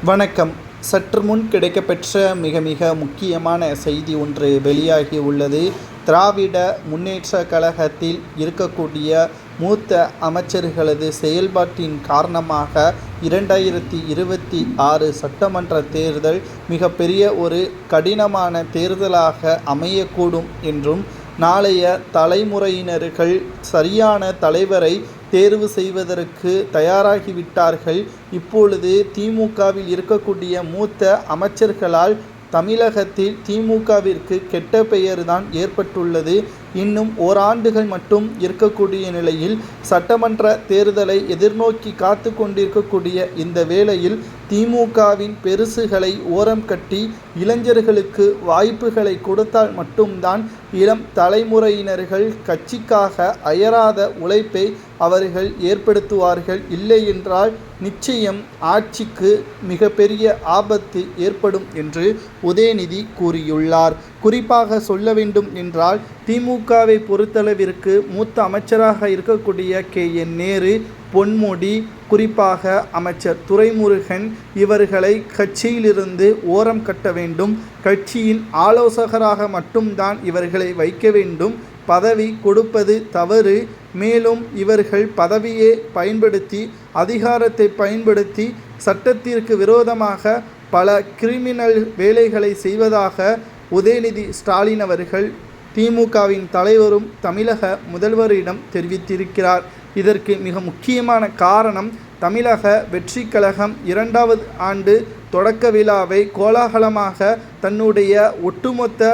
வணக்கம். சற்று முன் கிடைக்கப்பெற்ற மிக முக்கியமான செய்தி ஒன்று வெளியாகி உள்ளது. திராவிட முன்னேற்றக் கழகத்தில் இருக்கக்கூடிய மூத்த அமைச்சர்களது செயல்பாட்டின் காரணமாக 2026 சட்டமன்ற தேர்தல் மிகப்பெரிய ஒரு கடினமான தேர்தலாக அமையக்கூடும் என்றும், நாளைய தலைமுறையினர்கள் சரியான தலைவரை தேர்வு செய்வதற்கு தயாராகிவிட்டார்கள். இப்பொழுது திமுகவில் இருக்கக்கூடிய மூத்த அமைச்சர்களால் தமிழகத்தில் திமுகவிற்கு கெட்ட பெயர்தான் ஏற்பட்டுள்ளது. இன்னும் ஓராண்டுகள் மட்டும் இருக்கக்கூடிய நிலையில் சட்டமன்ற தேர்தலை எதிர்நோக்கி காத்து கொண்டிருக்கக்கூடிய இந்த வேளையில் திமுகவின் பெருசுகளை ஓரம் கட்டி இளைஞர்களுக்கு வாய்ப்புகளை கொடுத்தால் மட்டும்தான் இளம் தலைமுறையினர்கள் கட்சிக்காக அயராத உழைப்பை அவர்கள் ஏற்படுத்துவார்கள். இல்லையென்றால் நிச்சயம் ஆட்சிக்கு மிகப்பெரிய ஆபத்து ஏற்படும் என்று உதயநிதி கூறியுள்ளார். குறிப்பாக சொல்ல வேண்டும் என்றால், திமுகவை பொறுத்தளவிற்கு மூத்த அமைச்சராக இருக்கக்கூடிய KN நேரு, பொன்முடி, குறிப்பாக அமைச்சர் துரைமுருகன் இவர்களை கட்சியிலிருந்து ஓரம் கட்ட வேண்டும். கட்சியின் ஆலோசகராக மட்டும்தான் இவர்களை வைக்க வேண்டும். பதவி கொடுப்பது தவறு. மேலும் இவர்கள் பதவியை பயன்படுத்தி, அதிகாரத்தை பயன்படுத்தி சட்டத்திற்கு விரோதமாக பல கிரிமினல் வேலைகளை செய்வதாக உதயநிதி ஸ்டாலின் அவர்கள் திமுகவின் தலைவரும் தமிழக முதல்வரிடம் தெரிவித்திருக்கிறார். இதற்கு மிக முக்கியமான காரணம், தமிழக வெற்றி கழகம் 2வது ஆண்டு தொடக்க விழாவை கோலாகலமாக தன்னுடைய ஒட்டுமொத்த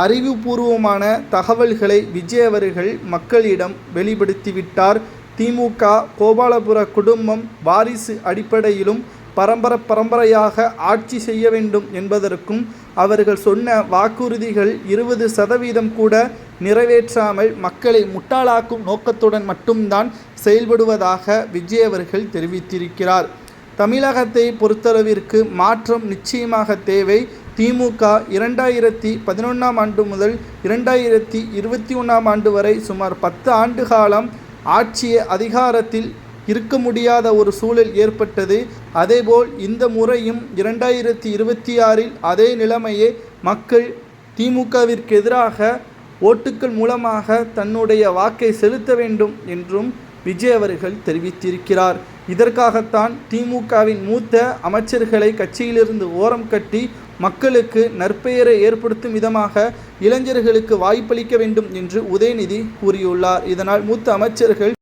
அறிவுபூர்வமான தகவல்களை விஜய் அவர்கள் மக்களிடம் வெளிப்படுத்திவிட்டார். திமுக கோபாலபுர குடும்பம் வாரிசு அடிப்படையிலும் பரம்பரையாக ஆட்சி செய்ய வேண்டும் என்பதற்கும் அவர்கள் சொன்ன வாக்குறுதிகள் 20% கூட நிறைவேற்றாமல் மக்களை முட்டாளாக்கும் நோக்கத்துடன் மட்டும்தான் செயல்படுவதாக விஜய் அவர்கள் தெரிவித்திருக்கிறார். தமிழகத்தை பொறுத்தளவிற்கு மாற்றம் நிச்சயமாக தேவை. திமுக 2011ஆம் ஆண்டு முதல் 2021ஆம் ஆண்டு வரை சுமார் 10 ஆண்டு காலம் ஆட்சிய அதிகாரத்தில் இருக்க முடியாத ஒரு சூழல் ஏற்பட்டது. அதேபோல் இந்த முறையும் 2026இல் அதே நிலைமையே மக்கள் திமுகவிற்கு எதிராக ஓட்டுக்கள் மூலமாக தன்னுடைய வாக்கை செலுத்த வேண்டும் என்றும் விஜய் அவர்கள் தெரிவித்திருக்கிறார். இதற்காகத்தான் திமுகவின் மூத்த அமைச்சர்களை கட்சியிலிருந்து ஓரம் கட்டி மக்களுக்கு நற்பெயரை ஏற்படுத்தும் விதமாக இளைஞர்களுக்கு வாய்ப்பளிக்க வேண்டும் என்று உதயநிதி கூறியுள்ளார். இதனால் மூத்த அமைச்சர்கள்